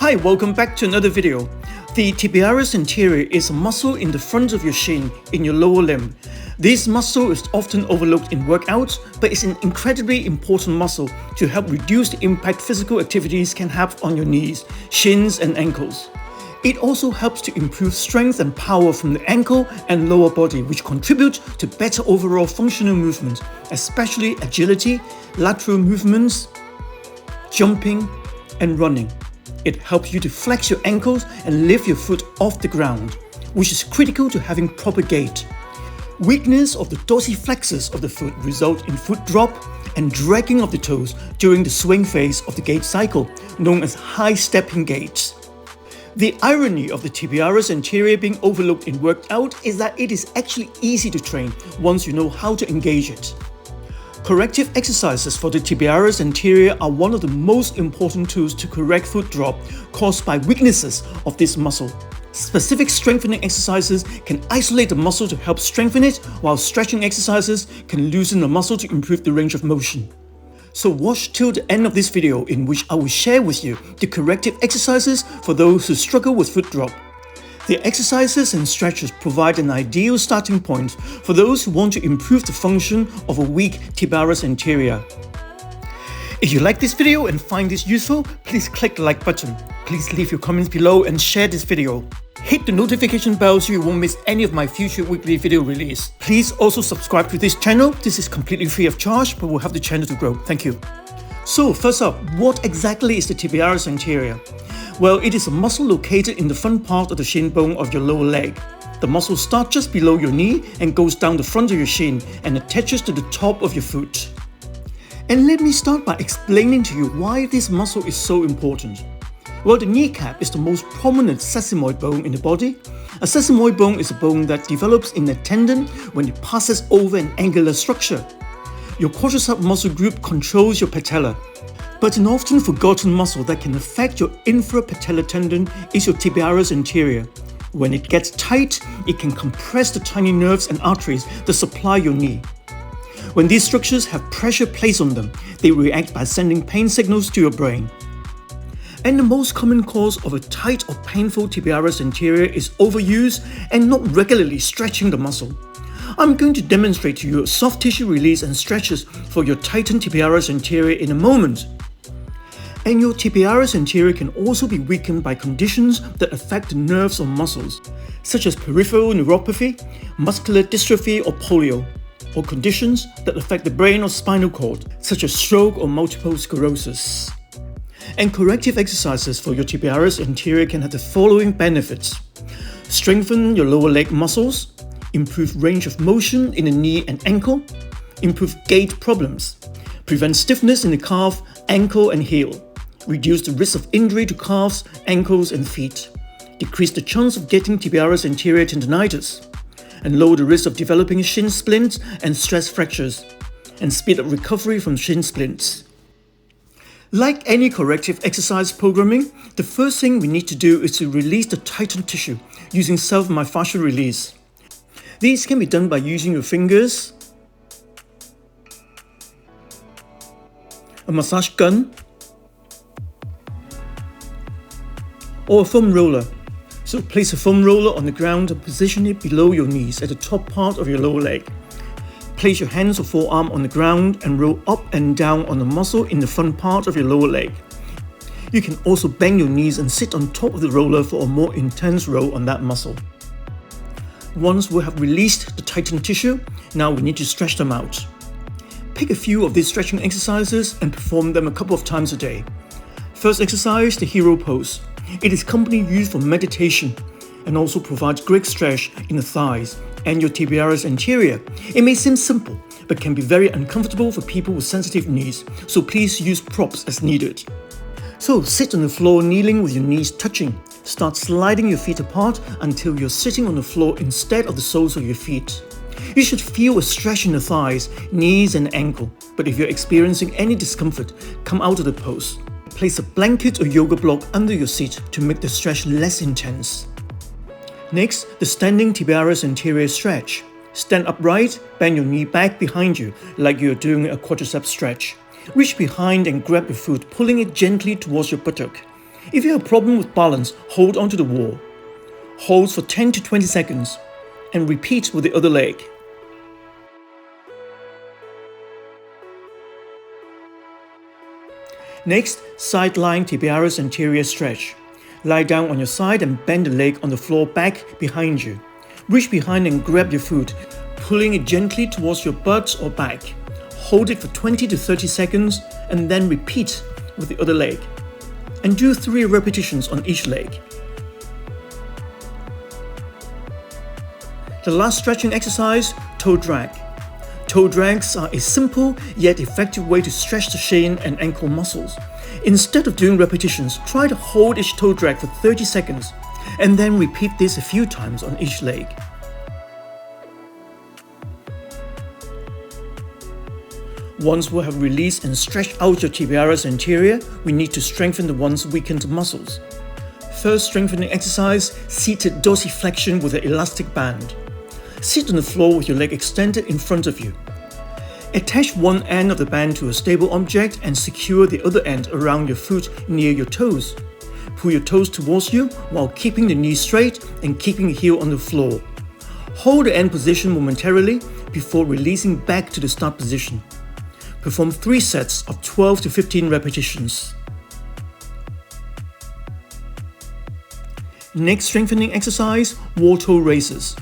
Hi, welcome back to another video. The tibialis anterior is a muscle in the front of your shin in your lower limb. This muscle is often overlooked in workouts, but it's an incredibly important muscle to help reduce the impact physical activities can have on your knees, shins, and ankles. It also helps to improve strength and power from the ankle and lower body, which contribute to better overall functional movement, especially agility, lateral movements, jumping, and running. It helps you to flex your ankles and lift your foot off the ground, which is critical to having proper gait. Weakness of the dorsiflexors of the foot result in foot drop and dragging of the toes during the swing phase of the gait cycle, known as high stepping gait. The irony of the tibialis anterior being overlooked in workout is that it is actually easy to train once you know how to engage it. Corrective exercises for the tibialis anterior are one of the most important tools to correct foot drop caused by weaknesses of this muscle. Specific strengthening exercises can isolate the muscle to help strengthen it, while stretching exercises can loosen the muscle to improve the range of motion. So watch till the end of this video, in which I will share with you the corrective exercises for those who struggle with foot drop. The exercises and stretches provide an ideal starting point for those who want to improve the function of a weak tibialis anterior. If you like this video and find this useful, please click the like button. Please leave your comments below and share this video. Hit the notification bell so you won't miss any of my future weekly video release. Please also subscribe to this channel. This is completely free of charge, but will help the channel to grow. Thank you. So first up, what exactly is the tibialis anterior? Well, it is a muscle located in the front part of the shin bone of your lower leg. The muscle starts just below your knee and goes down the front of your shin and attaches to the top of your foot. And let me start by explaining to you why this muscle is so important. Well, the kneecap is the most prominent sesamoid bone in the body. A sesamoid bone is a bone that develops in a tendon when it passes over an angular structure. Your quadricep muscle group controls your patella. But an often forgotten muscle that can affect your infrapatellar tendon is your tibialis anterior. When it gets tight, it can compress the tiny nerves and arteries that supply your knee. When these structures have pressure placed on them, they react by sending pain signals to your brain. And the most common cause of a tight or painful tibialis anterior is overuse and not regularly stretching the muscle. I'm going to demonstrate to you soft tissue release and stretches for your tightened tibialis anterior in a moment. And your tibialis anterior can also be weakened by conditions that affect the nerves or muscles, such as peripheral neuropathy, muscular dystrophy or polio, or conditions that affect the brain or spinal cord, such as stroke or multiple sclerosis. And corrective exercises for your tibialis anterior can have the following benefits: strengthen your lower leg muscles, improve range of motion in the knee and ankle, improve gait problems, prevent stiffness in the calf, ankle and heel, reduce the risk of injury to calves, ankles and feet, decrease the chance of getting tibialis anterior tendinitis, and lower the risk of developing shin splints and stress fractures, and speed up recovery from shin splints. Like any corrective exercise programming, the first thing we need to do is to release the tightened tissue using self-myofascial release. These can be done by using your fingers, a massage gun, or a foam roller. So place a foam roller on the ground and position it below your knees at the top part of your lower leg. Place your hands or forearm on the ground and roll up and down on the muscle in the front part of your lower leg. You can also bend your knees and sit on top of the roller for a more intense roll on that muscle. Once we have released the tightened tissue, now we need to stretch them out. Pick a few of these stretching exercises and perform them a couple of times a day. First exercise, the hero pose. It is commonly used for meditation and also provides great stretch in the thighs and your tibialis anterior. It may seem simple, but can be very uncomfortable for people with sensitive knees, so please use props as needed. So sit on the floor kneeling with your knees touching. Start sliding your feet apart until you're sitting on the floor instead of the soles of your feet. You should feel a stretch in the thighs, knees and ankle, but if you're experiencing any discomfort, come out of the pose. Place a blanket or yoga block under your seat to make the stretch less intense. Next, the standing tibialis anterior stretch. Stand upright, bend your knee back behind you like you're doing a quadricep stretch. Reach behind and grab your foot, pulling it gently towards your buttock. If you have a problem with balance, hold onto the wall. Hold for 10 to 20 seconds and repeat with the other leg. Next, side lying tibialis anterior stretch. Lie down on your side and bend the leg on the floor back behind you. Reach behind and grab your foot, pulling it gently towards your butt or back. Hold it for 20 to 30 seconds and then repeat with the other leg. And do 3 repetitions on each leg. The last stretching exercise, toe drag. Toe drags are a simple yet effective way to stretch the shin and ankle muscles. Instead of doing repetitions, try to hold each toe drag for 30 seconds and then repeat this a few times on each leg. Once we have released and stretched out your tibialis anterior, we need to strengthen the once weakened muscles. First strengthening exercise, seated dorsiflexion with an elastic band. Sit on the floor with your leg extended in front of you. Attach one end of the band to a stable object and secure the other end around your foot near your toes. Pull your toes towards you while keeping the knee straight and keeping the heel on the floor. Hold the end position momentarily before releasing back to the start position. Perform 3 sets of 12 to 15 repetitions. Next strengthening exercise, wall toe raises.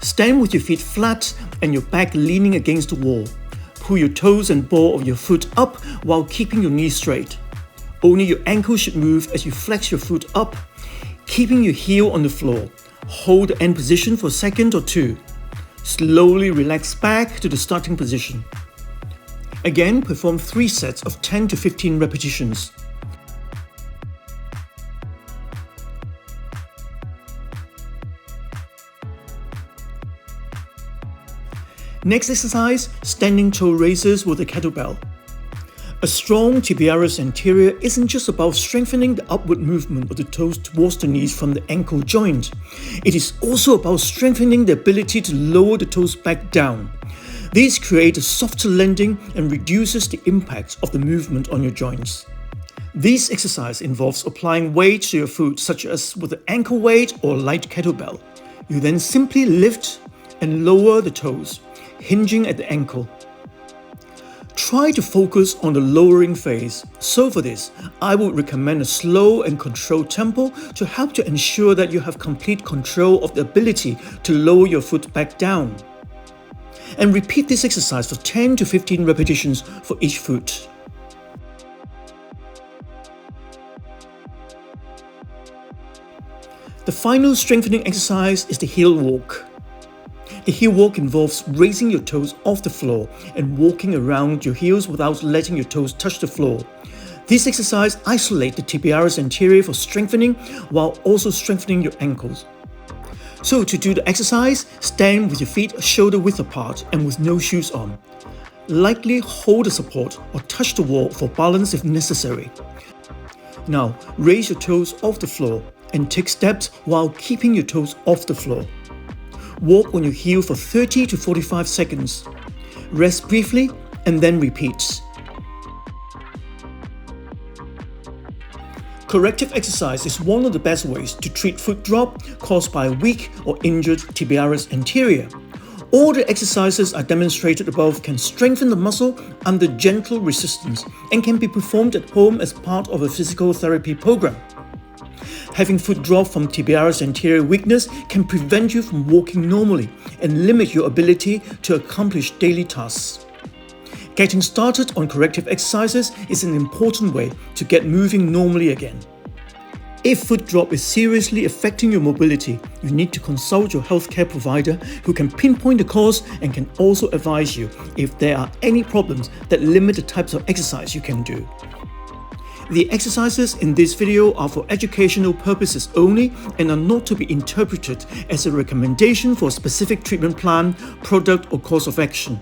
Stand with your feet flat and your back leaning against the wall. Pull your toes and ball of your foot up while keeping your knees straight. Only your ankles should move as you flex your foot up, keeping your heel on the floor. Hold the end position for a second or 2. Slowly relax back to the starting position. Again, perform 3 sets of 10 to 15 repetitions. Next exercise, standing toe raises with a kettlebell. A strong tibialis anterior isn't just about strengthening the upward movement of the toes towards the knees from the ankle joint. It is also about strengthening the ability to lower the toes back down. This creates a softer landing and reduces the impact of the movement on your joints. This exercise involves applying weight to your foot, such as with an ankle weight or light kettlebell. You then simply lift and lower the toes, hinging at the ankle. Try to focus on the lowering phase. So for this, I would recommend a slow and controlled tempo to help to ensure that you have complete control of the ability to lower your foot back down. And repeat this exercise for 10 to 15 repetitions for each foot. The final strengthening exercise is the heel walk. The heel walk involves raising your toes off the floor and walking around your heels without letting your toes touch the floor. This exercise isolates the tibialis anterior for strengthening while also strengthening your ankles. So to do the exercise, stand with your feet shoulder width apart and with no shoes on. Lightly hold the support or touch the wall for balance if necessary. Now raise your toes off the floor and take steps while keeping your toes off the floor. Walk on your heel for 30 to 45 seconds. Rest briefly and then repeat. Corrective exercise is one of the best ways to treat foot drop caused by a weak or injured tibialis anterior. All the exercises I demonstrated above can strengthen the muscle under gentle resistance and can be performed at home as part of a physical therapy program. Having foot drop from tibialis anterior weakness can prevent you from walking normally and limit your ability to accomplish daily tasks. Getting started on corrective exercises is an important way to get moving normally again. If foot drop is seriously affecting your mobility, you need to consult your healthcare provider who can pinpoint the cause and can also advise you if there are any problems that limit the types of exercise you can do. The exercises in this video are for educational purposes only and are not to be interpreted as a recommendation for a specific treatment plan, product or course of action.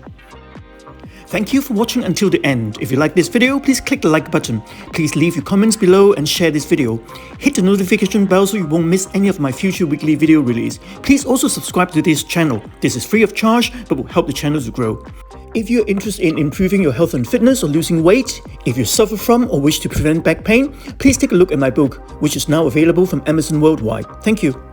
Thank you for watching until the end. If you like this video, please click the like button. Please leave your comments below and share this video. Hit the notification bell so you won't miss any of my future weekly video release. Please also subscribe to this channel. This is free of charge but will help the channel to grow. If you're interested in improving your health and fitness or losing weight, if you suffer from or wish to prevent back pain, please take a look at my book, which is now available from Amazon worldwide. Thank you.